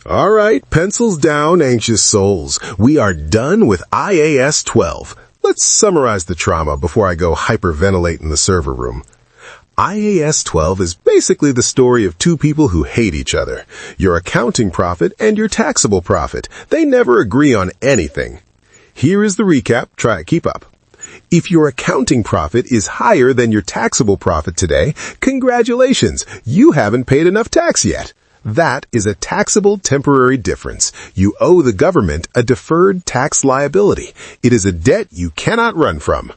All right, pencils down, anxious souls. We are done with IAS 12. Let's summarize the trauma before I go hyperventilate in the server room. IAS 12 is basically the story of two people who hate each other. Your accounting profit and your taxable profit. They never agree on anything. Here is the recap. Try to keep up. If your accounting profit is higher than your taxable profit today, congratulations, you haven't paid enough tax yet. That is a taxable temporary difference. You owe the government a deferred tax liability. It is a debt you cannot run from.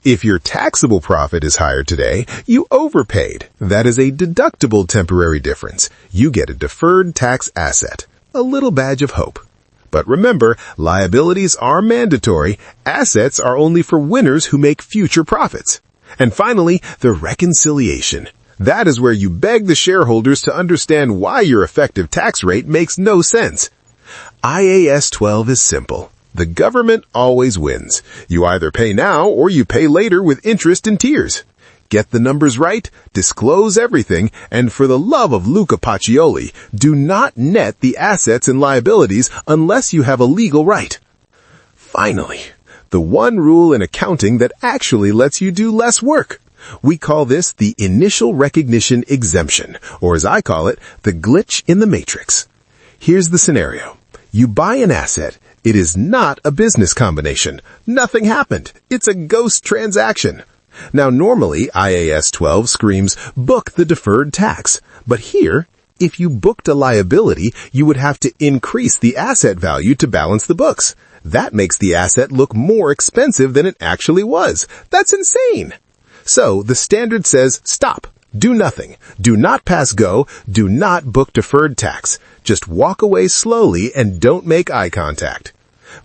If your taxable profit is higher today, you overpaid. That is a deductible temporary difference. You get a deferred tax asset, a little badge of hope. But remember, liabilities are mandatory. Assets are only for winners who make future profits. And finally, the reconciliation. That is where you beg the shareholders to understand why your effective tax rate makes no sense. IAS 12 is simple. The government always wins. You either pay now or you pay later with interest and tears. Get the numbers right, disclose everything, and for the love of Luca Pacioli, do not net the assets and liabilities unless you have a legal right. Finally, the one rule in accounting that actually lets you do less work. We call this the Initial Recognition Exemption, or as I call it, the glitch in the matrix. Here's the scenario. You buy an asset. It is not a business combination. Nothing happened. It's a ghost transaction. Now, normally, IAS 12 screams, book the deferred tax. But here, if you booked a liability, you would have to increase the asset value to balance the books. That makes the asset look more expensive than it actually was. That's insane. So, the standard says, stop. Do nothing. Do not pass go. Do not book deferred tax. Just walk away slowly and don't make eye contact.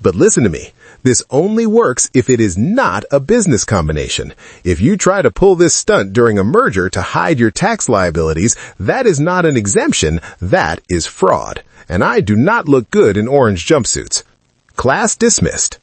But listen to me. This only works if it is not a business combination. If you try to pull this stunt during a merger to hide your tax liabilities, that is not an exemption, that is fraud. And I do not look good in orange jumpsuits. Class dismissed.